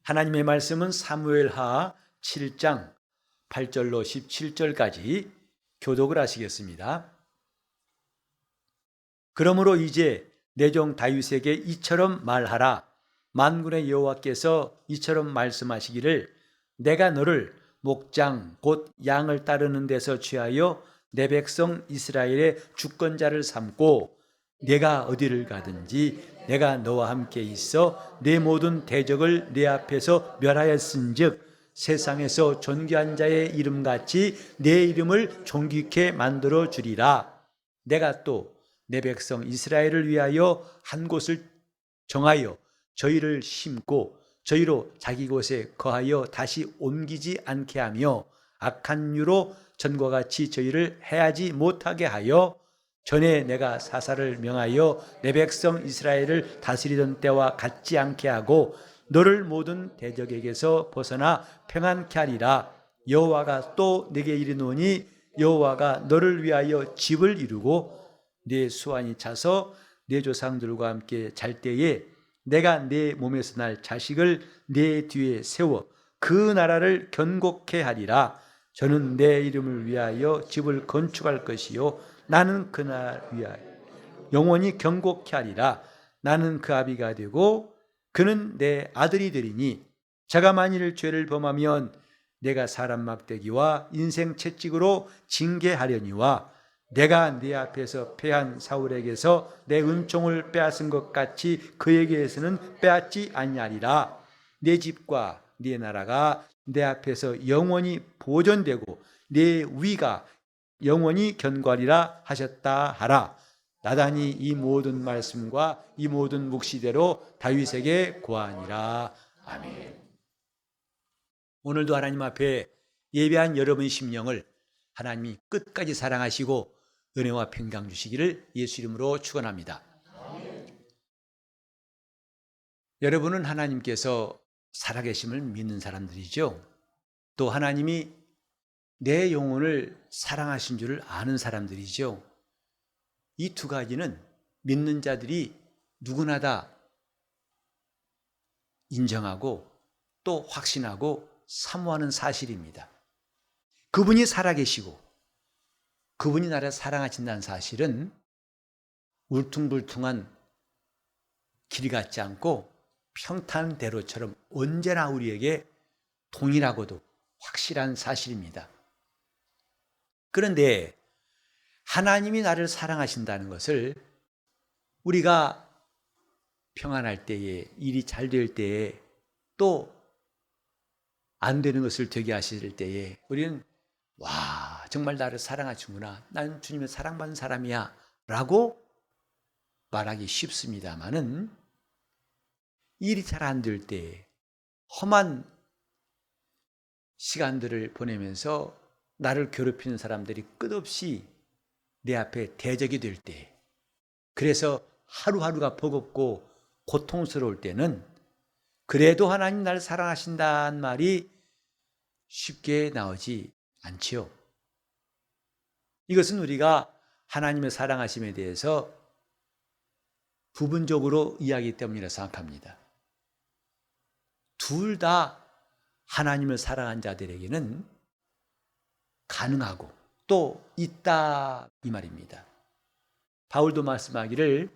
하나님의 말씀은 사무엘하 7장 8절로 17절까지 교독을 하시겠습니다. 그러므로 이제 내 종 다윗에게 이처럼 말하라. 만군의 여호와께서 이처럼 말씀하시기를 내가 너를 목장 곧 양을 따르는 데서 취하여 내 백성 이스라엘의 주권자를 삼고 내가 어디를 가든지 내가 너와 함께 있어 내 모든 대적을 내 앞에서 멸하였은즉 세상에서 존귀한 자의 이름같이 내 이름을 존귀케 만들어 주리라. 내가 또 내 백성 이스라엘을 위하여 한 곳을 정하여 저희를 심고 저희로 자기 곳에 거하여 다시 옮기지 않게 하며 악한 유로 전과 같이 저희를 해하지 못하게 하여 전에 내가 사사를 명하여 내 백성 이스라엘을 다스리던 때와 같지 않게 하고 너를 모든 대적에게서 벗어나 평안케 하리라. 여호와가 또 내게 이르노니 여호와가 너를 위하여 집을 이루고 네 수완이 차서 네 조상들과 함께 잘 때에 내가 네 몸에서 날 자식을 네 뒤에 세워 그 나라를 견고케 하리라. 저는 내 이름을 위하여 집을 건축할 것이요 나는 그 나라를 위하여 영원히 견고케 하리라. 나는 그 아비가 되고 그는 내 아들이 되리니 저가 만일 죄를 범하면 내가 사람 막대기와 인생 채찍으로 징계하려니와 내가 네 앞에서 패한 사울에게서 내 은총을 빼앗은 것 같이 그에게서는 빼앗지 아니하리라. 내 집과 네 나라가 내 앞에서 영원히 보존되고 내 위가 영원히 견고하리라 하셨다 하라. 나단이 이 모든 말씀과 이 모든 묵시대로 다윗에게 고하니라. 아멘. 오늘도 하나님 앞에 예배한 여러분의 심령을 하나님이 끝까지 사랑하시고 은혜와 평강 주시기를 예수 이름으로 축원합니다. 여러분은 하나님께서 살아계심을 믿는 사람들이죠. 또 하나님이 내 영혼을 사랑하신 줄을 아는 사람들이죠. 이 두 가지는 믿는 자들이 누구나 다 인정하고 또 확신하고 사모하는 사실입니다. 그분이 살아계시고 그분이 나를 사랑하신다는 사실은 울퉁불퉁한 길 같지 않고 평탄대로처럼 언제나 우리에게 동일하고도 확실한 사실입니다. 그런데 하나님이 나를 사랑하신다는 것을 우리가 평안할 때에, 일이 잘 될 때에, 또 안 되는 것을 되게 하실 때에 우리는 와, 정말 나를 사랑하시구나. 난 주님의 사랑받는 사람이야 라고 말하기 쉽습니다만은 일이 잘 안 될 때 험한 시간들을 보내면서 나를 괴롭히는 사람들이 끝없이 내 앞에 대적이 될 때, 그래서 하루하루가 버겁고 고통스러울 때는 그래도 하나님 나를 사랑하신다는 말이 쉽게 나오지 않지요. 이것은 우리가 하나님의 사랑하심에 대해서 부분적으로 이야기하기 때문이라 생각합니다. 둘 다 하나님을 사랑한 자들에게는 가능하고 또 있다 이 말입니다. 바울도 말씀하기를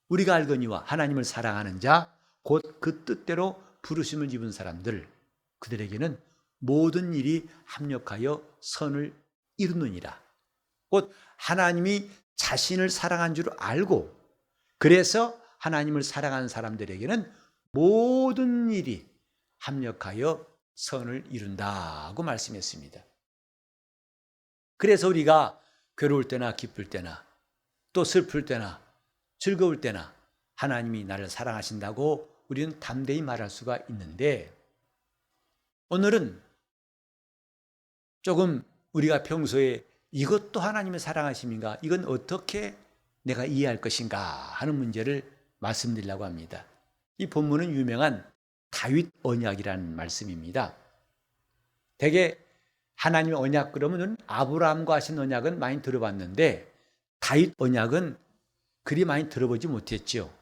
우리가 알거니와 하나님을 사랑하는 자 곧 그 뜻대로 부르심을 입은 사람들 그들에게는 모든 일이 합력하여 선을 이루느니라. 곧 하나님이 자신을 사랑한 줄 알고 그래서 하나님을 사랑하는 사람들에게는 모든 일이 합력하여 선을 이룬다고 말씀했습니다. 그래서 우리가 괴로울 때나 기쁠 때나 또 슬플 때나 즐거울 때나 하나님이 나를 사랑하신다고 우리는 담대히 말할 수가 있는데, 오늘은 조금 우리가 평소에 이것도 하나님의 사랑하심인가, 이건 어떻게 내가 이해할 것인가 하는 문제를 말씀드리려고 합니다. 이 본문은 유명한 다윗 언약이라는 말씀입니다. 대개 하나님의 언약 그러면 아브라함과 하신 언약은 많이 들어봤는데 다윗 언약은 그리 많이 들어보지 못했죠.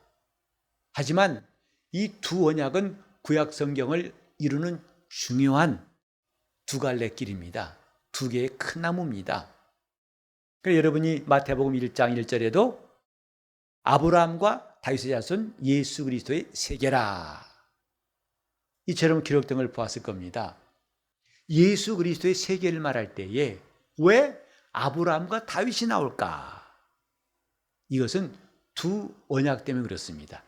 하지만 이 두 언약은 구약 성경을 이루는 중요한 두 갈래 길입니다. 두 개의 큰 나무입니다. 그래서 여러분이 마태복음 1장 1절에도 아브라함과 다윗의 자손 예수 그리스도의 세계라, 이처럼 기록된 걸 보았을 겁니다. 예수 그리스도의 세계를 말할 때에 왜 아브라함과 다윗이 나올까? 이것은 두 언약 때문에 그렇습니다.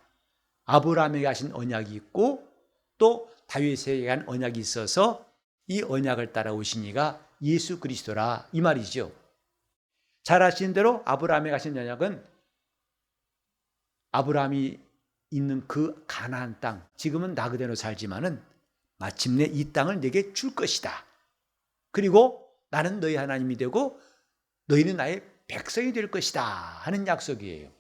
아브라함에게 하신 언약이 있고 또 다윗에게 한 언약이 있어서 이 언약을 따라오신 이가 예수 그리스도라, 이 말이죠. 잘 아시는 대로 아브라함에게 하신 언약은 아브라함이 있는 그 가나안 땅, 지금은 나 그대로 살지만은 마침내 이 땅을 내게 줄 것이다. 그리고 나는 너희 하나님이 되고 너희는 나의 백성이 될 것이다 하는 약속이에요.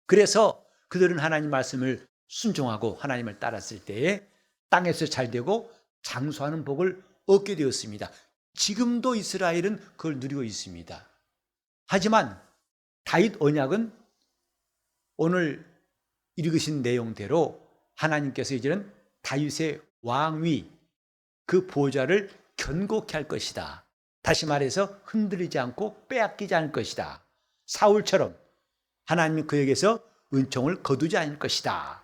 그래서 그들은 하나님 말씀을 순종하고 하나님을 따랐을 때에 땅에서 잘되고 장수하는 복을 얻게 되었습니다. 지금도 이스라엘은 그걸 누리고 있습니다. 하지만 다윗 언약은 오늘 읽으신 내용대로 하나님께서 이제는 다윗의 왕위, 그 보좌를 견고케 할 것이다. 다시 말해서 흔들리지 않고 빼앗기지 않을 것이다. 사울처럼 하나님이 그에게서 은총을 거두지 않을 것이다.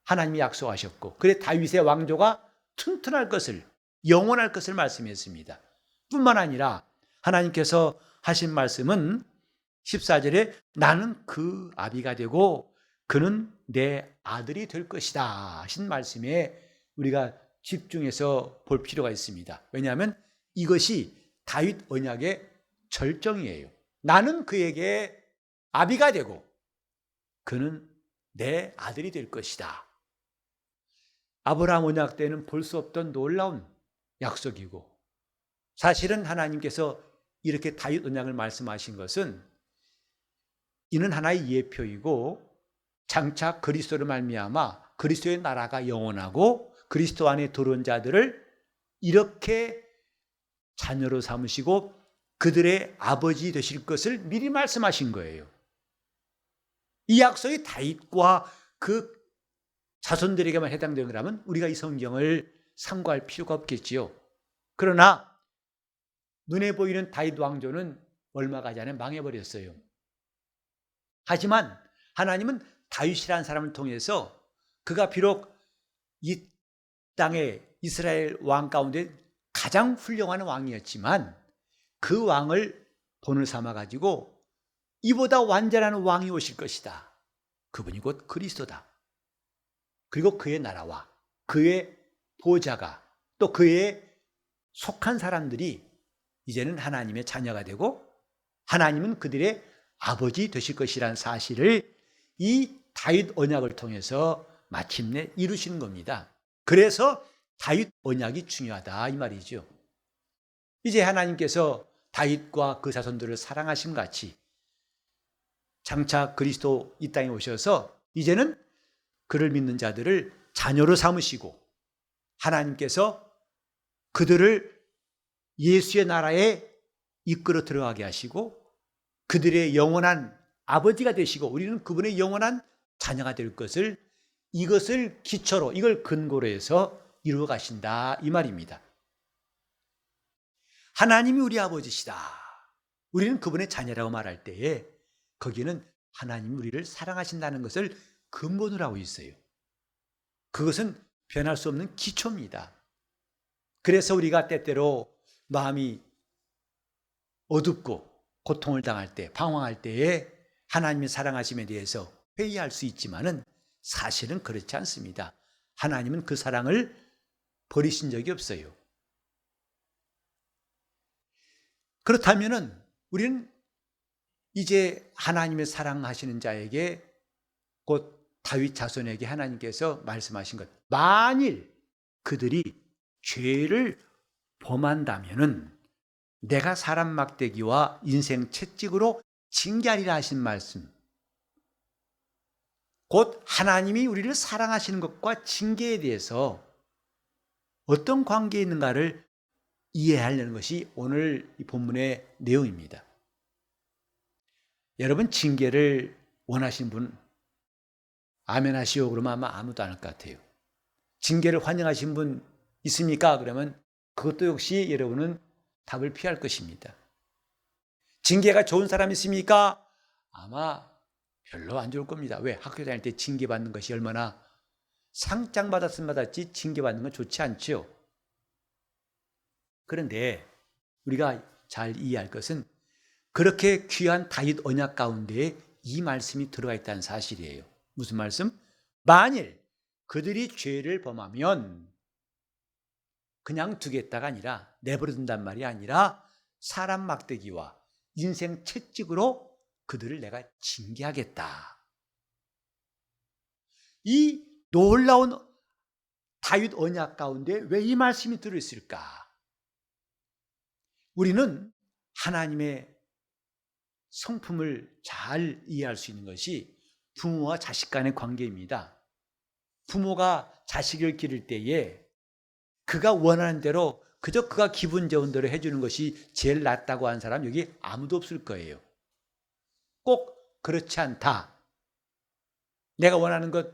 하나님이 약속하셨고, 그래 다윗의 왕조가 튼튼할 것을, 영원할 것을 말씀했습니다. 뿐만 아니라 하나님께서 하신 말씀은 14절에 나는 그 아비가 되고 그는 내 아들이 될 것이다 하신 말씀에 우리가 집중해서 볼 필요가 있습니다. 왜냐하면 이것이 다윗 언약의 절정이에요. 나는 그에게 아비가 되고 그는 내 아들이 될 것이다. 아브라함 언약 때는 볼 수 없던 놀라운 약속이고, 사실은 하나님께서 이렇게 다윗 언약을 말씀하신 것은 이는 하나의 예표이고 장차 그리스도로 말미암아 그리스도의 나라가 영원하고 그리스도 안에 들어온 자들을 이렇게 자녀로 삼으시고 그들의 아버지 되실 것을 미리 말씀하신 거예요. 이 약속이 다윗과 그 자손들에게만 해당되는 거라면 우리가 이 성경을 상고할 필요가 없겠지요. 그러나 눈에 보이는 다윗 왕조는 얼마 가지 않아 망해버렸어요. 하지만 하나님은 다윗이라는 사람을 통해서 그가 비록 이 땅의 이스라엘 왕 가운데 가장 훌륭한 왕이었지만 그 왕을 본을 삼아가지고 이보다 완전한 왕이 오실 것이다. 그분이 곧 그리스도다. 그리고 그의 나라와 그의 보좌가 또 그의 속한 사람들이 이제는 하나님의 자녀가 되고 하나님은 그들의 아버지 되실 것이라는 사실을 이 다윗 언약을 통해서 마침내 이루시는 겁니다. 그래서 다윗 언약이 중요하다 이 말이죠. 이제 하나님께서 다윗과 그 자손들을 사랑하신 같이 장차 그리스도 이 땅에 오셔서 이제는 그를 믿는 자들을 자녀로 삼으시고 하나님께서 그들을 예수의 나라에 이끌어 들어가게 하시고 그들의 영원한 아버지가 되시고 우리는 그분의 영원한 자녀가 될 것을, 이것을 기초로, 이걸 근거로 해서 이루어 가신다 이 말입니다. 하나님이 우리 아버지시다. 우리는 그분의 자녀라고 말할 때에 거기는 하나님이 우리를 사랑하신다는 것을 근본으로 하고 있어요. 그것은 변할 수 없는 기초입니다. 그래서 우리가 때때로 마음이 어둡고 고통을 당할 때, 방황할 때에 하나님의 사랑하심에 대해서 회의할 수 있지만은 사실은 그렇지 않습니다. 하나님은 그 사랑을 버리신 적이 없어요. 그렇다면은 우리는 이제 하나님의 사랑하시는 자에게 곧 다윗 자손에게 하나님께서 말씀하신 것, 만일 그들이 죄를 범한다면은 내가 사람 막대기와 인생 채찍으로 징계하리라 하신 말씀, 곧 하나님이 우리를 사랑하시는 것과 징계에 대해서 어떤 관계에 있는가를 이해하려는 것이 오늘 이 본문의 내용입니다. 여러분, 징계를 원하시는 분 아멘 하시오 그러면 아마 아무도 안 할 것 같아요. 징계를 환영하신 분 있습니까? 그러면 그것도 역시 여러분은 답을 피할 것입니다. 징계가 좋은 사람 있습니까? 아마 별로 안 좋을 겁니다. 왜? 학교 다닐 때 징계받는 것이 얼마나 상장 받았으면 받았지 징계받는 건 좋지 않죠. 그런데 우리가 잘 이해할 것은 그렇게 귀한 다윗 언약 가운데에 이 말씀이 들어가 있다는 사실이에요. 무슨 말씀? 만일 그들이 죄를 범하면 그냥 두겠다가 아니라 내버려둔단 말이 아니라 사람 막대기와 인생 채찍으로 그들을 내가 징계하겠다. 이 놀라운 다윗 언약 가운데 왜 이 말씀이 들어있을까? 우리는 하나님의 성품을 잘 이해할 수 있는 것이 부모와 자식 간의 관계입니다. 부모가 자식을 기를 때에 그가 원하는 대로 그저 그가 기분 좋은 대로 해주는 것이 제일 낫다고 하는 사람 여기 아무도 없을 거예요. 꼭 그렇지 않다. 내가 원하는 것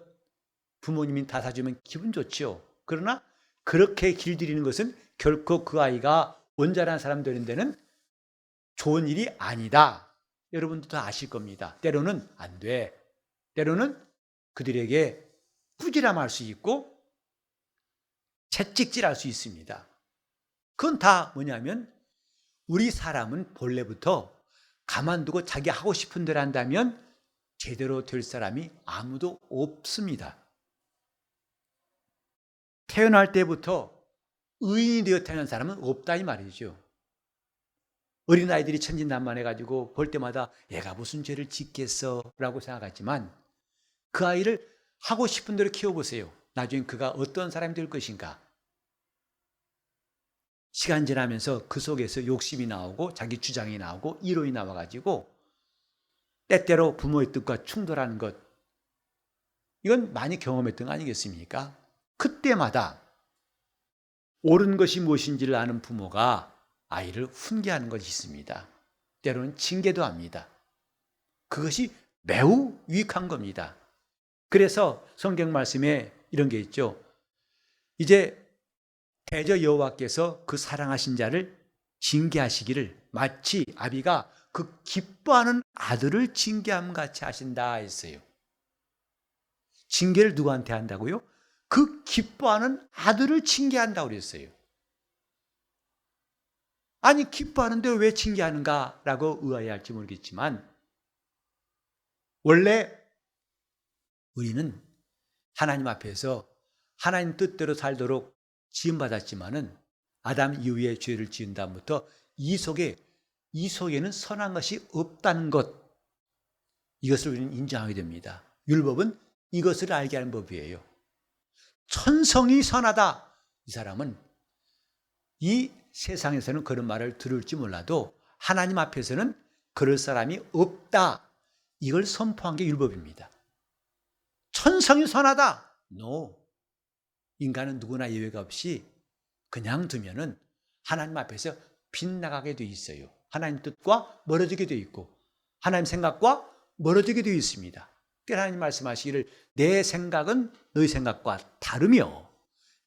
부모님이 다 사주면 기분 좋죠. 그러나 그렇게 길들이는 것은 결코 그 아이가 온전한 사람 되는 데는 좋은 일이 아니다. 여러분도 다 아실 겁니다. 때로는 안 돼. 때로는 그들에게 꾸지람할 수 있고 채찍질할 수 있습니다. 그건 다 뭐냐면 우리 사람은 본래부터 가만두고 자기 하고 싶은 대로 한다면 제대로 될 사람이 아무도 없습니다. 태어날 때부터 의인이 되어 태어난 사람은 없다 이 말이죠. 어린아이들이 천진난만해가지고 볼 때마다 얘가 무슨 죄를 짓겠어 라고 생각하지만 그 아이를 하고 싶은 대로 키워보세요. 나중에 그가 어떤 사람이 될 것인가. 시간 지나면서 그 속에서 욕심이 나오고 자기 주장이 나오고 이론이 나와가지고 때때로 부모의 뜻과 충돌하는 것, 이건 많이 경험했던 거 아니겠습니까? 그때마다 옳은 것이 무엇인지를 아는 부모가 아이를 훈계하는 것이 있습니다. 때로는 징계도 합니다. 그것이 매우 유익한 겁니다. 그래서 성경 말씀에 이런 게 있죠. 이제 대저 여호와께서 그 사랑하신 자를 징계하시기를 마치 아비가 그 기뻐하는 아들을 징계함 같이 하신다 했어요. 징계를 누구한테 한다고요? 그 기뻐하는 아들을 징계한다고 그랬어요. 아니 기뻐하는데 왜 징계하는가라고 의아해할지 모르겠지만 원래 우리는 하나님 앞에서 하나님 뜻대로 살도록 지음받았지만은 아담 이후에 죄를 지은 다음부터 이 속에는 선한 것이 없다는 것, 이것을 우리는 인정하게 됩니다. 율법은 이것을 알게 하는 법이에요. 천성이 선하다. 이 사람은 이 세상에서는 그런 말을 들을지 몰라도 하나님 앞에서는 그럴 사람이 없다. 이걸 선포한 게 율법입니다. 천성이 선하다. No. 인간은 누구나 예외가 없이 그냥 두면은 하나님 앞에서 빗나가게 돼 있어요. 하나님 뜻과 멀어지게 돼 있고 하나님 생각과 멀어지게 돼 있습니다. 그래서 하나님 말씀하시기를 내 생각은 너희 생각과 다르며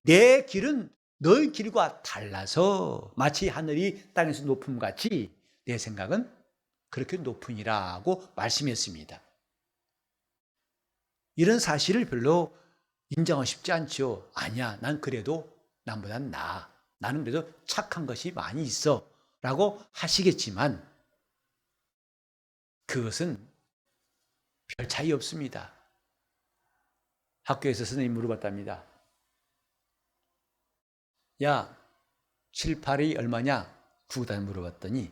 내 길은 너희 길과 달라서 마치 하늘이 땅에서 높음 같이 내 생각은 그렇게 높으니라고 말씀했습니다. 이런 사실을 별로 인정하고 싶지 않죠. 아니야, 난 그래도 남보단 나아. 나는 그래도 착한 것이 많이 있어 라고 하시겠지만 그것은 별 차이 없습니다. 학교에서 선생님이 물어봤답니다. 야, 7, 8이 얼마냐? 구구단 물어봤더니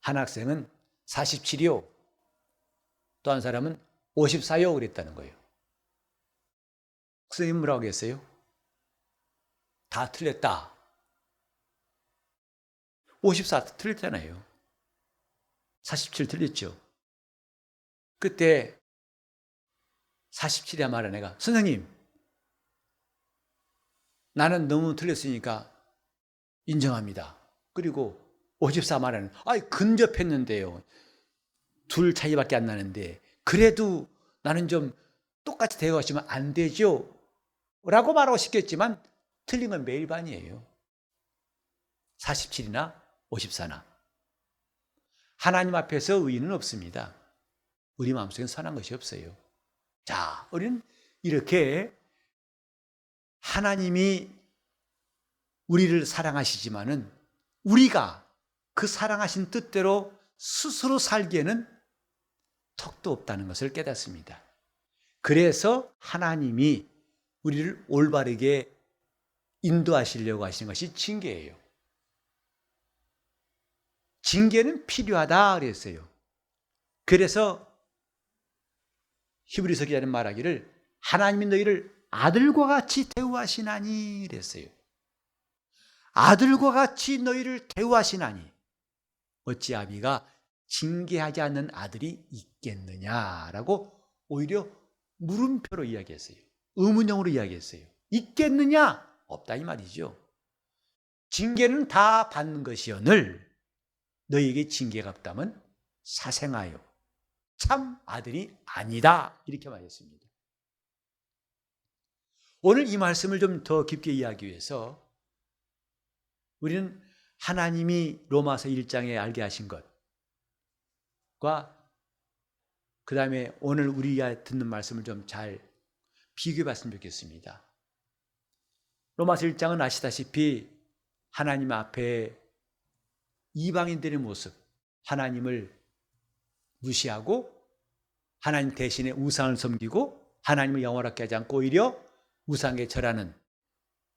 한 학생은 47이요. 또 한 사람은 54요. 그랬다는 거예요. 선생님 뭐라고 했어요? 다 틀렸다. 54 틀렸잖아요. 47 틀렸죠. 그때 47이야 말한 애가 선생님 나는 너무 틀렸으니까 인정합니다. 그리고 54 말하는 아이 근접했는데요. 둘 차이밖에 안 나는데 그래도 나는 좀 똑같이 대우하시면 안 되죠. 라고 말하고 싶겠지만 틀린 건 매일 반이에요. 47이나 54나. 하나님 앞에서 의인은 없습니다. 우리 마음속에 선한 것이 없어요. 자, 우리는 이렇게 하나님이 우리를 사랑하시지만은 우리가 그 사랑하신 뜻대로 스스로 살기에는 턱도 없다는 것을 깨닫습니다. 그래서 하나님이 우리를 올바르게 인도하시려고 하시는 것이 징계예요. 징계는 필요하다 그랬어요. 그래서 히브리서 기자는 말하기를 하나님이 너희를 아들과 같이 대우하시나니 그랬어요. 아들과 같이 너희를 대우하시나니 어찌 아비가 징계하지 않는 아들이 있겠느냐라고 오히려 물음표로 이야기했어요. 의문형으로 이야기했어요. 있겠느냐? 없다 이 말이죠. 징계는 다 받는 것이오늘 너희에게 징계가 없다면 사생하여 참 아들이 아니다 이렇게 말했습니다. 오늘 이 말씀을 좀 더 깊게 이해하기 위해서 우리는 하나님이 로마서 1장에 알게 하신 것과 그 다음에 오늘 우리가 듣는 말씀을 좀 잘 비교해 봤으면 좋겠습니다. 로마서 1장은 아시다시피 하나님 앞에 이방인들의 모습, 하나님을 무시하고 하나님 대신에 우상을 섬기고 하나님을 영원하게 하지 않고 오히려 우상에 절하는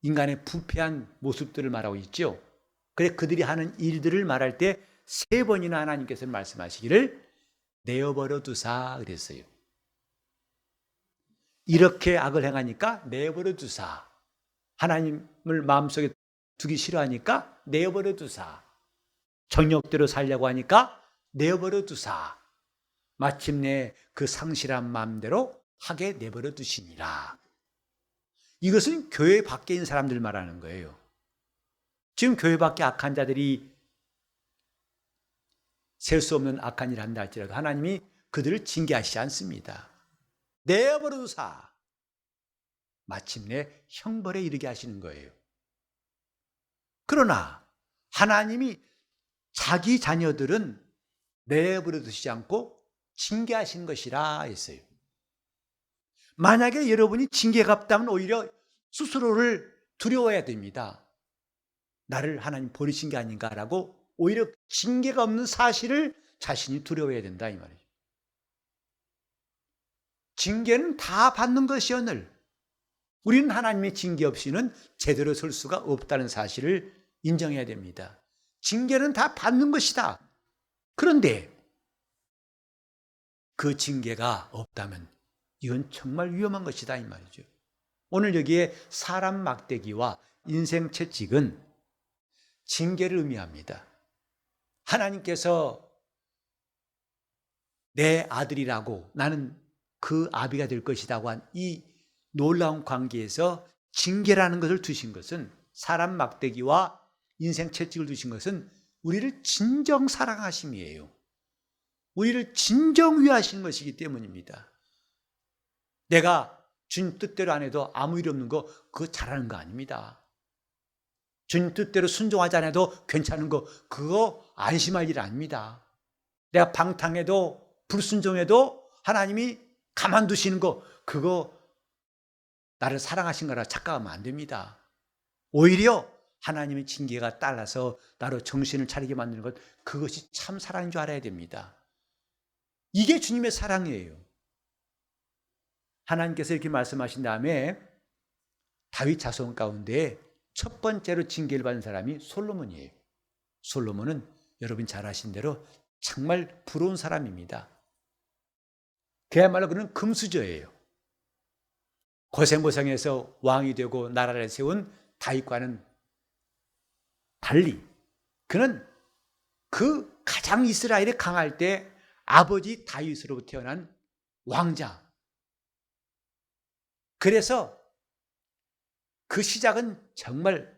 인간의 부패한 모습들을 말하고 있죠. 그래서 그들이 하는 일들을 말할 때 3번이나 하나님께서는 말씀하시기를 내어버려 두사 그랬어요. 이렇게 악을 행하니까 내버려 두사. 하나님을 마음속에 두기 싫어하니까 내버려 두사. 정욕대로 살려고 하니까 내버려 두사. 마침내 그 상실한 마음대로 하게 내버려 두시니라. 이것은 교회 밖에 있는 사람들 말하는 거예요. 지금 교회 밖에 악한 자들이 셀 수 없는 악한 일을 한다 할지라도 하나님이 그들을 징계하시지 않습니다. 내버려 두사. 마침내 형벌에 이르게 하시는 거예요. 그러나 하나님이 자기 자녀들은 내버려 두시지 않고 징계하시는 것이라 했어요. 만약에 여러분이 징계가 없다면 오히려 스스로를 두려워해야 됩니다. 나를 하나님 버리신 게 아닌가라고 오히려 징계가 없는 사실을 자신이 두려워해야 된다 이 말이에요. 징계는 다 받는 것이오늘 우리는 하나님의 징계 없이는 제대로 설 수가 없다는 사실을 인정해야 됩니다. 징계는 다 받는 것이다. 그런데 그 징계가 없다면 이건 정말 위험한 것이다 이 말이죠. 오늘 여기에 사람 막대기와 인생 채찍은 징계를 의미합니다. 하나님께서 내 아들이라고 나는 그 아비가 될 것이라고 한 이 놀라운 관계에서 징계라는 것을 두신 것은 사람 막대기와 인생 채찍을 두신 것은 우리를 진정 사랑하심이에요. 우리를 진정 위하시는 것이기 때문입니다. 내가 주님 뜻대로 안 해도 아무 일 없는 거 그거 잘하는 거 아닙니다. 주님 뜻대로 순종하지 않아도 괜찮은 거 그거 안심할 일 아닙니다. 내가 방탕해도 불순종해도 하나님이 가만두시는 거 그거 나를 사랑하신 거라 착각하면 안 됩니다. 오히려 하나님의 징계가 따라서 나로 정신을 차리게 만드는 것 그것이 참 사랑인 줄 알아야 됩니다. 이게 주님의 사랑이에요. 하나님께서 이렇게 말씀하신 다음에 다윗 자손 가운데 첫 번째로 징계를 받은 사람이 솔로몬이에요. 솔로몬은 여러분 잘 아신 대로 정말 부러운 사람입니다. 그야말로 그는 금수저예요. 고생고생해서 왕이 되고 나라를 세운 다윗과는 달리 그는 그 가장 이스라엘이 강할 때 아버지 다윗으로부터 태어난 왕자. 그래서 그 시작은 정말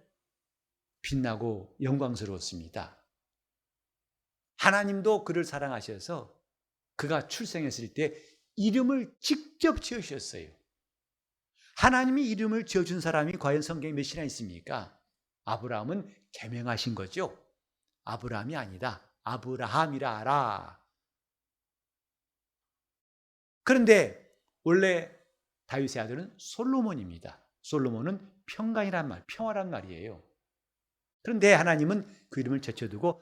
빛나고 영광스러웠습니다. 하나님도 그를 사랑하셔서 그가 출생했을 때 이름을 직접 지으셨어요. 하나님이 이름을 지어준 사람이 과연 성경에 몇이나 있습니까? 아브라함은 계명하신 거죠. 아브라함이 아니다. 아브라함이라 하라. 그런데 원래 다윗의 아들은 솔로몬입니다. 솔로몬은 평강이란 말, 평화란 말이에요. 그런데 하나님은 그 이름을 제쳐두고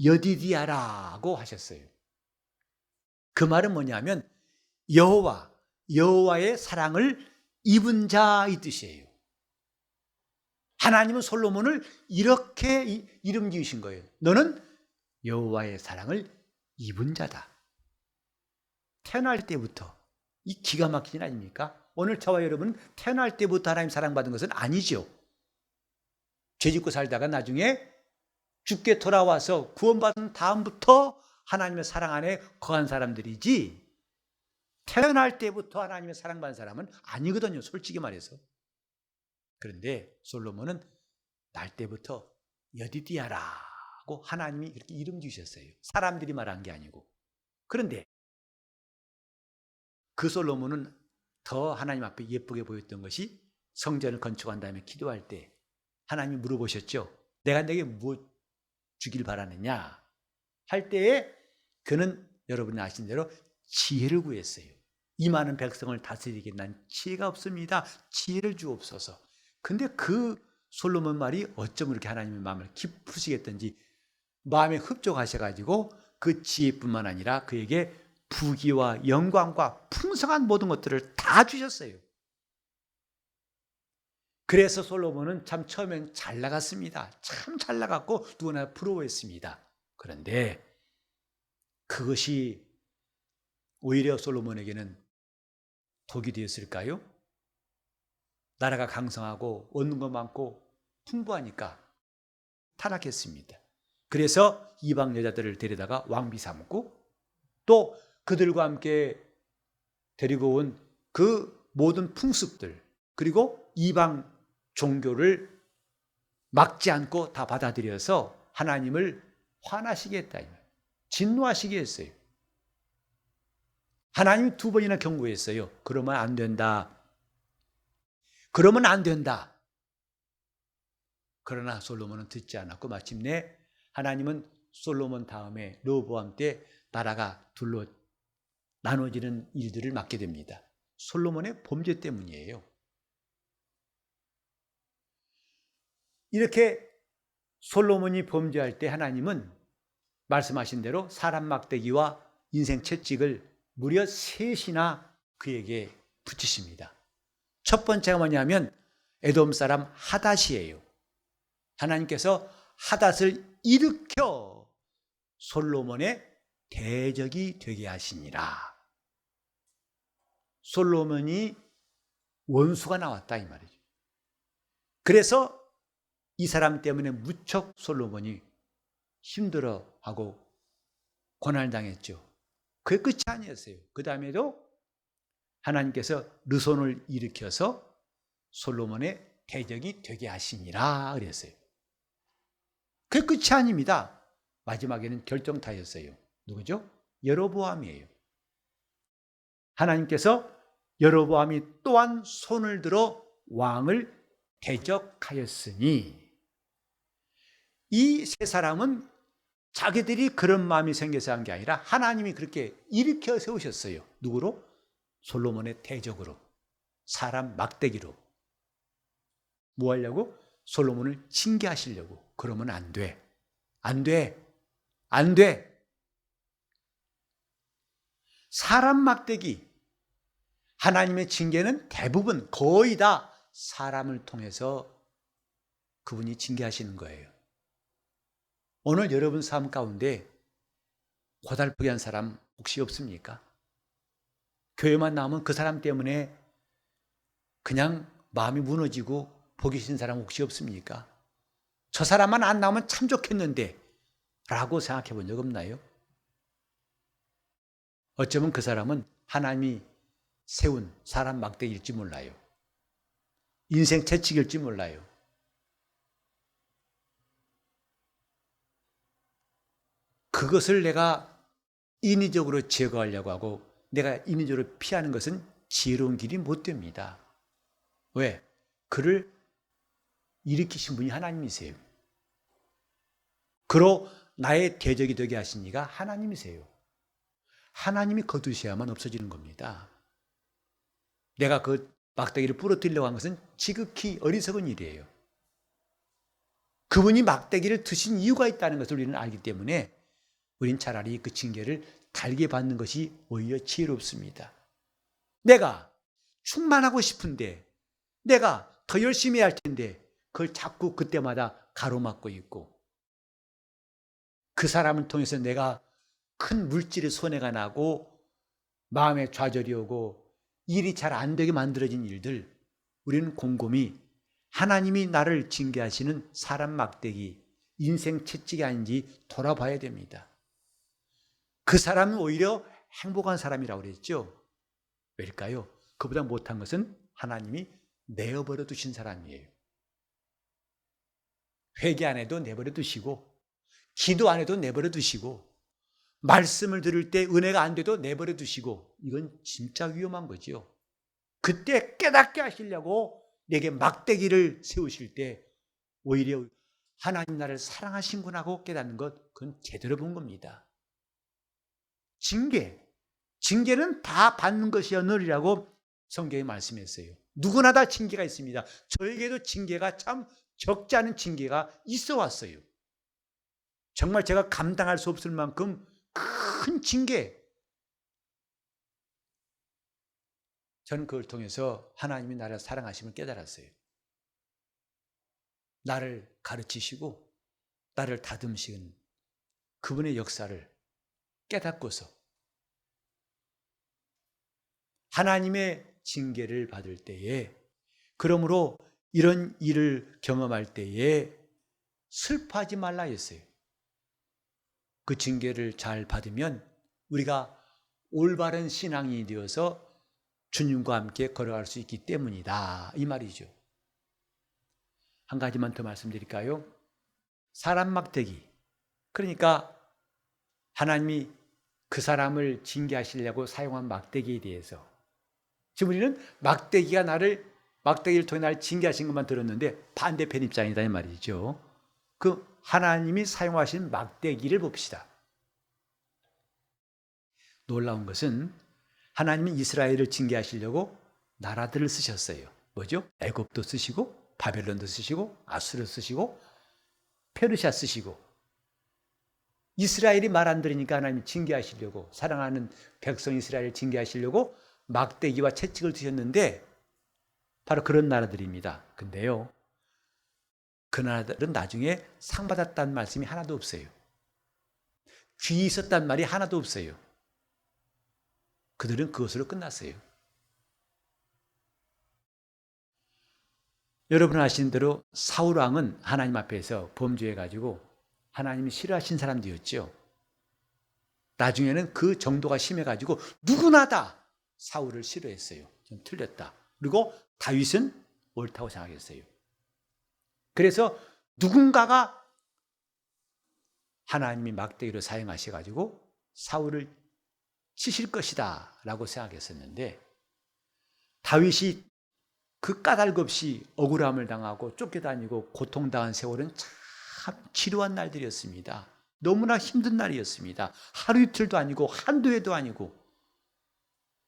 여디디아라고 하셨어요. 그 말은 뭐냐면 여호와의 사랑을 입은 자 이 뜻이에요. 하나님은 솔로몬을 이렇게 이름 지으신 거예요. 너는 여호와의 사랑을 입은 자다. 태어날 때부터 이 기가 막히진 아닙니까? 오늘 저와 여러분은 태어날 때부터 하나님 사랑받은 것은 아니죠. 죄 짓고 살다가 나중에 죽게 돌아와서 구원받은 다음부터 하나님의 사랑 안에 거한 사람들이지, 태어날 때부터 하나님의 사랑받은 사람은 아니거든요, 솔직히 말해서. 그런데 솔로몬은 날 때부터 여디디아라고 하나님이 이렇게 이름 주셨어요. 사람들이 말한 게 아니고. 그런데 그 솔로몬은 더 하나님 앞에 예쁘게 보였던 것이 성전을 건축한 다음에 기도할 때 하나님이 물어보셨죠. 내가 내게 무엇 주길 바라느냐 할 때에 그는 여러분이 아시는 대로 지혜를 구했어요. 이 많은 백성을 다스리기에 난 지혜가 없습니다. 지혜를 주옵소서. 근데 그 솔로몬 말이 어쩜 그렇게 하나님의 마음을 깊으시게 했던지 마음에 흡족하셔가지고 그 지혜뿐만 아니라 그에게 부귀와 영광과 풍성한 모든 것들을 다 주셨어요. 그래서 솔로몬은 참 처음엔 잘 나갔습니다. 참 잘 나갔고 누구나 부러워했습니다. 그런데 그것이 오히려 솔로몬에게는 독이 되었을까요? 나라가 강성하고 얻는 것 많고 풍부하니까 타락했습니다. 그래서 이방 여자들을 데려다가 왕비 삼고 또 그들과 함께 데리고 온 그 모든 풍습들 그리고 이방 종교를 막지 않고 다 받아들여서 하나님을 화나시게 했다. 진노하시게 했어요. 하나님이 2번이나 경고했어요. 그러면 안 된다. 그러면 안 된다. 그러나 솔로몬은 듣지 않았고 마침내 하나님은 솔로몬 다음에 르호보암 때 나라가 둘로 나눠지는 일들을 맡게 됩니다. 솔로몬의 범죄 때문이에요. 이렇게 솔로몬이 범죄할 때 하나님은 말씀하신 대로 사람 막대기와 인생 채찍을 무려 3이나 그에게 붙이십니다. 첫 번째가 뭐냐면 에돔 사람 하닷이에요. 하나님께서 하닷을 일으켜 솔로몬의 대적이 되게 하시니라. 솔로몬이 원수가 나왔다 이 말이죠. 그래서 이 사람 때문에 무척 솔로몬이 힘들어하고 고난을 당했죠. 그게 끝이 아니었어요. 그 다음에도 하나님께서 르손을 일으켜서 솔로몬의 대적이 되게 하시니라 그랬어요. 그게 끝이 아닙니다. 마지막에는 결정타였어요. 누구죠? 여로보암이에요. 하나님께서 여로보암이 또한 손을 들어 왕을 대적하였으니 이 3사람은 자기들이 그런 마음이 생겨서 한 게 아니라 하나님이 그렇게 일으켜 세우셨어요. 누구로? 솔로몬의 대적으로, 사람 막대기로. 뭐 하려고? 솔로몬을 징계하시려고. 그러면 안 돼. 안 돼. 안 돼. 사람 막대기. 하나님의 징계는 대부분 거의 다 사람을 통해서 그분이 징계하시는 거예요. 오늘 여러분 삶 가운데 고달프게 한 사람 혹시 없습니까? 교회만 나오면 그 사람 때문에 그냥 마음이 무너지고 보기 싫은 사람 혹시 없습니까? 저 사람만 안 나오면 참 좋겠는데 라고 생각해 본 적 없나요? 어쩌면 그 사람은 하나님이 세운 사람 막대기일지 몰라요. 인생 채찍일지 몰라요. 그것을 내가 인위적으로 제거하려고 하고 내가 인위적으로 피하는 것은 지혜로운 길이 못 됩니다. 왜? 그를 일으키신 분이 하나님이세요. 그로 나의 대적이 되게 하신 이가 하나님이세요. 하나님이 거두셔야만 없어지는 겁니다. 내가 그 막대기를 부러뜨리려고 한 것은 지극히 어리석은 일이에요. 그분이 막대기를 드신 이유가 있다는 것을 우리는 알기 때문에 우린 차라리 그 징계를 달게 받는 것이 오히려 지혜롭습니다. 내가 충만하고 싶은데, 내가 더 열심히 할 텐데 그걸 자꾸 그때마다 가로막고 있고, 그 사람을 통해서 내가 큰 물질의 손해가 나고 마음에 좌절이 오고 일이 잘 안 되게 만들어진 일들, 우리는 곰곰이 하나님이 나를 징계하시는 사람 막대기, 인생 채찍이 아닌지 돌아봐야 됩니다. 그 사람은 오히려 행복한 사람이라고 그랬죠. 왜일까요? 그보다 못한 것은 하나님이 내어버려 두신 사람이에요. 회개 안 해도 내버려 두시고, 기도 안 해도 내버려 두시고, 말씀을 들을 때 은혜가 안 돼도 내버려 두시고, 이건 진짜 위험한 거죠. 그때 깨닫게 하시려고 내게 막대기를 세우실 때 오히려 하나님 나를 사랑하신구나 하고 깨닫는 것, 그건 제대로 본 겁니다. 징계는 다 받는 것이었느니라고 성경에 말씀했어요. 누구나 다 징계가 있습니다. 저에게도 징계가 참 적지 않은 징계가 있어 왔어요. 정말 제가 감당할 수 없을 만큼 큰 징계. 저는 그걸 통해서 하나님이 나를 사랑하심을 깨달았어요. 나를 가르치시고 나를 다듬으신 그분의 역사를 깨닫고서 하나님의 징계를 받을 때에, 그러므로 이런 일을 경험할 때에 슬퍼하지 말라 했어요. 그 징계를 잘 받으면 우리가 올바른 신앙이 되어서 주님과 함께 걸어갈 수 있기 때문이다, 이 말이죠. 한 가지만 더 말씀드릴까요? 사람 막대기, 그러니까 하나님이 그 사람을 징계하시려고 사용한 막대기에 대해서, 지금 우리는 막대기를 통해 나를 징계하신 것만 들었는데 반대편 입장이다 이 말이죠. 그 하나님이 사용하신 막대기를 봅시다. 놀라운 것은 하나님은 이스라엘을 징계하시려고 나라들을 쓰셨어요. 뭐죠? 애굽도 쓰시고 바벨론도 쓰시고 아수르 쓰시고 페르시아 쓰시고, 이스라엘이 말 안 들으니까 하나님이 징계하시려고, 사랑하는 백성 이스라엘을 징계하시려고 막대기와 채찍을 드셨는데 바로 그런 나라들입니다. 근데요, 그 나라들은 나중에 상 받았다는 말씀이 하나도 없어요. 귀 있었단 말이 하나도 없어요. 그들은 그것으로 끝났어요. 여러분 아시는 대로 사울 왕은 하나님 앞에서 범죄해가지고 하나님이 싫어하신 사람들이었죠. 나중에는 그 정도가 심해가지고 누구나 다 사울을 싫어했어요. 좀 틀렸다. 그리고 다윗은 옳다고 생각했어요. 그래서 누군가가 하나님이 막대기로 사용하셔가지고 사울을 치실 것이다 라고 생각했었는데, 다윗이 그 까닭 없이 억울함을 당하고 쫓겨다니고 고통당한 세월은 참 지루한 날들이었습니다. 너무나 힘든 날이었습니다. 하루 이틀도 아니고 한두 해도 아니고,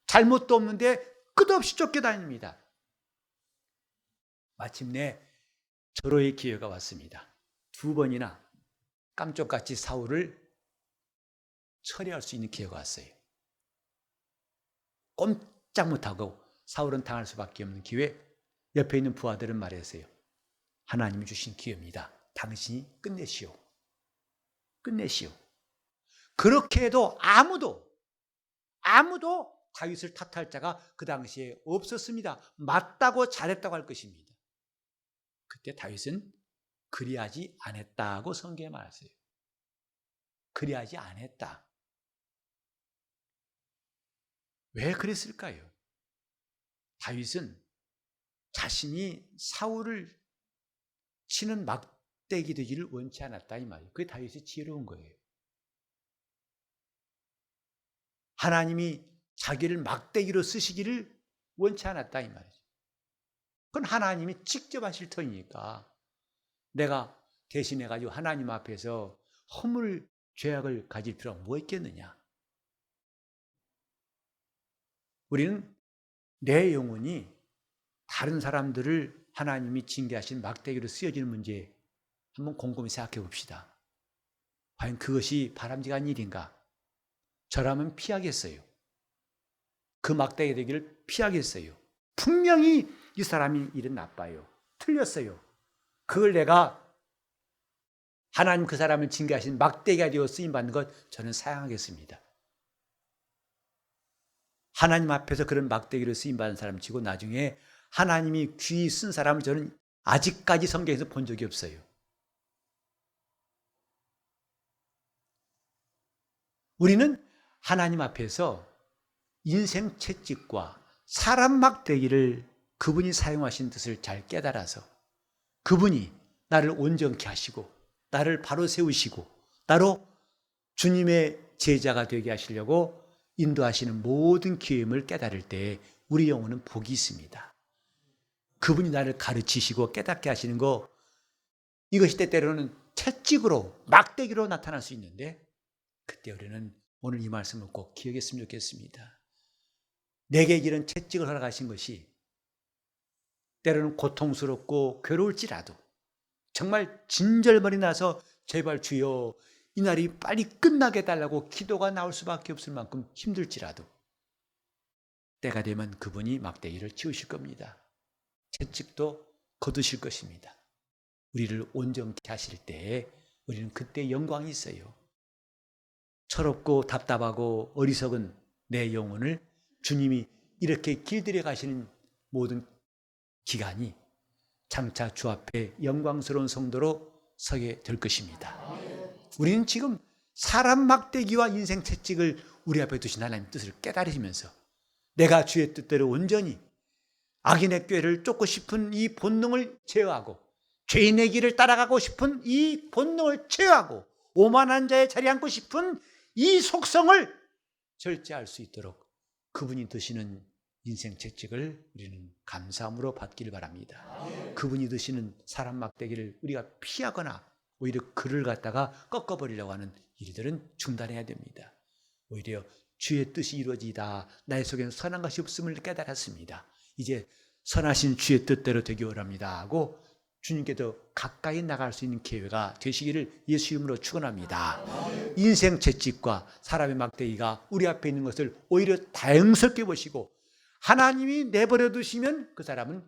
잘못도 없는데 끝없이 쫓겨다닙니다. 마침내 절호의 기회가 왔습니다. 2번이나 깜짝같이 사울을 처리할 수 있는 기회가 왔어요. 꼼짝 못하고 사울은 당할 수밖에 없는 기회. 옆에 있는 부하들은 말했어요. 하나님이 주신 기회입니다. 당신이 끝내시오. 그렇게 해도 아무도 다윗을 탓할 자가 그 당시에 없었습니다. 맞다고 잘했다고 할 것입니다. 그때 다윗은 그리하지 않았다고 성경에 말했어요. 그리하지 않았다. 왜 그랬을까요? 다윗은 자신이 사울을 치는 막대기 되기를 원치 않았다 이 말이에요. 그게 다윗이 지혜로운 거예요. 하나님이 자기를 막대기로 쓰시기를 원치 않았다 이 말이죠. 그건 하나님이 직접 하실 터이니까 내가 대신해가지고 하나님 앞에서 허물 죄악을 가질 필요가 뭐 있겠느냐. 우리는 내 영혼이 다른 사람들을 하나님이 징계하신 막대기로 쓰여지는 문제 한번 곰곰이 생각해 봅시다. 과연 그것이 바람직한 일인가? 저라면 피하겠어요. 그 막대기 되기를 피하겠어요. 분명히 이 사람이 일은 나빠요. 틀렸어요. 그걸 내가 하나님 그 사람을 징계하신 막대기가 되어 쓰임받는 것 저는 사양하겠습니다. 하나님 앞에서 그런 막대기로 쓰임받은 사람 치고 나중에 하나님이 귀히 쓴 사람을 저는 아직까지 성경에서 본 적이 없어요. 우리는 하나님 앞에서 인생 채찍과 사람 막대기를 그분이 사용하신 뜻을 잘 깨달아서 그분이 나를 온전케 하시고 나를 바로 세우시고 나로 주님의 제자가 되게 하시려고 인도하시는 모든 기회임을 깨달을 때 우리 영혼은 복이 있습니다. 그분이 나를 가르치시고 깨닫게 하시는 거, 이것이 때때로는 채찍으로 막대기로 나타날 수 있는데 그때 우리는 오늘 이 말씀을 꼭 기억했으면 좋겠습니다. 내게 이런 채찍을 허락하신 것이 때로는 고통스럽고 괴로울지라도 정말 진절머리 나서 제발 주여 이 날이 빨리 끝나게 해달라고 기도가 나올 수밖에 없을 만큼 힘들지라도 때가 되면 그분이 막대기를 치우실 겁니다. 채찍도 거두실 것입니다. 우리를 온전케 하실 때에 우리는 그때 영광이 있어요. 철없고 답답하고 어리석은 내 영혼을 주님이 이렇게 길들여 가시는 모든 기간이 장차 주 앞에 영광스러운 성도로 서게 될 것입니다. 우리는 지금 사람 막대기와 인생 채찍을 우리 앞에 두신 하나님의 뜻을 깨달으시면서 내가 주의 뜻대로 온전히 악인의 꾀를 쫓고 싶은 이 본능을 제어하고 죄인의 길을 따라가고 싶은 이 본능을 제어하고 오만한 자의 자리에 앉고 싶은 이 속성을 절제할 수 있도록 그분이 드시는 인생 채찍을 우리는 감사함으로 받기를 바랍니다. 그분이 드시는 사람 막대기를 우리가 피하거나 오히려 그를 갖다가 꺾어버리려고 하는 일들은 중단해야 됩니다. 오히려 주의 뜻이 이루어지다 나의 속에는 선한 것이 없음을 깨달았습니다. 이제 선하신 주의 뜻대로 되기 원합니다 하고 주님께 더 가까이 나갈 수 있는 기회가 되시기를 예수 이름으로 축원합니다. 인생 채찍과 사람의 막대기가 우리 앞에 있는 것을 오히려 다행스럽게 보시고 하나님이 내버려 두시면 그 사람은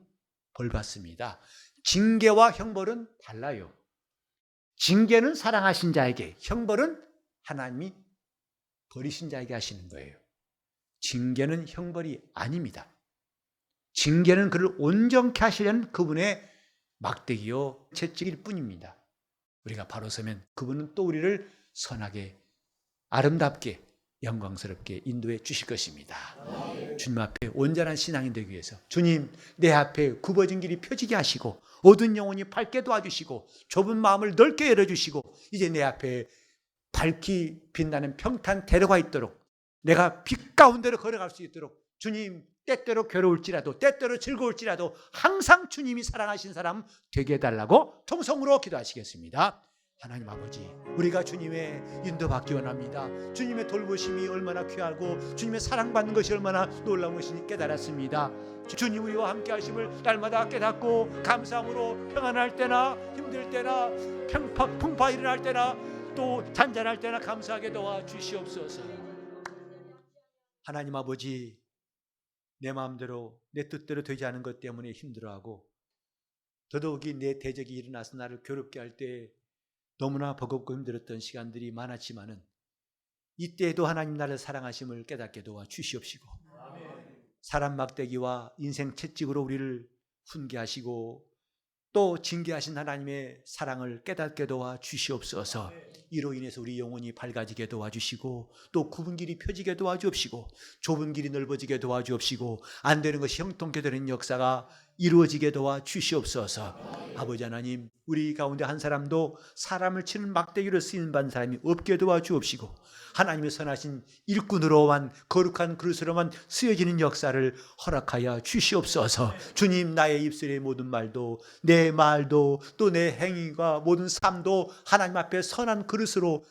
벌 받습니다. 징계와 형벌은 달라요. 징계는 사랑하신 자에게, 형벌은 하나님이 버리신 자에게 하시는 거예요. 징계는 형벌이 아닙니다. 징계는 그를 온전케 하시려는 그분의 막대기요 채찍일 뿐입니다. 우리가 바로 서면 그분은 또 우리를 선하게 아름답게 영광스럽게 인도해 주실 것입니다. 주님 앞에 온전한 신앙이 되기 위해서 주님 내 앞에 굽어진 길이 펴지게 하시고 어두운 영혼이 밝게 도와주시고 좁은 마음을 넓게 열어주시고 이제 내 앞에 밝기 빛나는 평탄 대로가 있도록 내가 빛 가운데로 걸어갈 수 있도록 주님 때때로 괴로울지라도 때때로 즐거울지라도 항상 주님이 사랑하신 사람 되게 해달라고 통성으로 기도하시겠습니다. 하나님 아버지, 우리가 주님의 인도받기 원합니다. 주님의 돌보심이 얼마나 귀하고 주님의 사랑받는 것이 얼마나 놀라운 것인지 깨달았습니다. 주님 우리와 함께 하심을 날마다 깨닫고 감사함으로 평안할 때나 힘들 때나 풍파 일어날 때나 또 잔잔할 때나 감사하게 도와주시옵소서. 하나님 아버지, 내 마음대로 내 뜻대로 되지 않은 것 때문에 힘들어하고 더더욱이 내 대적이 일어나서 나를 괴롭게 할 때 너무나 버겁고 힘들었던 시간들이 많았지만은 이때에도 하나님 나를 사랑하심을 깨닫게 도와 주시옵시고 사람 막대기와 인생 채찍으로 우리를 훈계하시고 또 징계하신 하나님의 사랑을 깨닫게 도와 주시옵소서. 이로 인해서 우리 영혼이 밝아지게 도와주시고 또 굽은 길이 펴지게 도와주옵시고 좁은 길이 넓어지게 도와주옵시고 안 되는 것이 형통케 되는 역사가 이루어지게 도와 주시옵소서. 아버지 하나님, 우리 가운데 한 사람도 사람을 치는 막대기로 쓰임받는 사람이 없게 도와 주옵시고, 하나님의 선하신 일꾼으로만, 거룩한 그릇으로만 쓰여지는 역사를 허락하여 주시옵소서. 주님, 나의 입술의 모든 말도, 내 말도, 또 내 행위가, 모든 삶도 하나님 앞에 선한 그릇으로,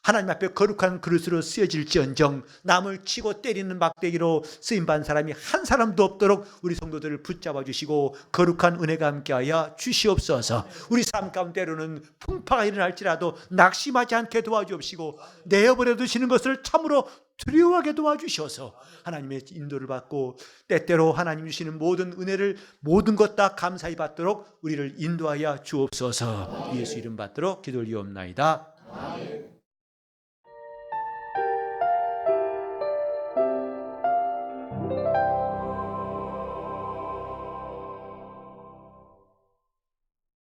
하나님 앞에 거룩한 그릇으로 쓰여질지언정 남을 치고 때리는 막대기로 쓰임받은 사람이 한 사람도 없도록 우리 성도들을 붙잡아 주시고 거룩한 은혜가 함께하여 주시옵소서. 우리 삶 가운데로는 풍파가 일어날지라도 낙심하지 않게 도와주옵시고, 내어버려 두시는 것을 참으로 두려워하게 도와주셔서 하나님의 인도를 받고 때때로 하나님 주시는 모든 은혜를 모든 것 다 감사히 받도록 우리를 인도하여 주옵소서. 예수 이름 받도록 기도를 이옵나이다.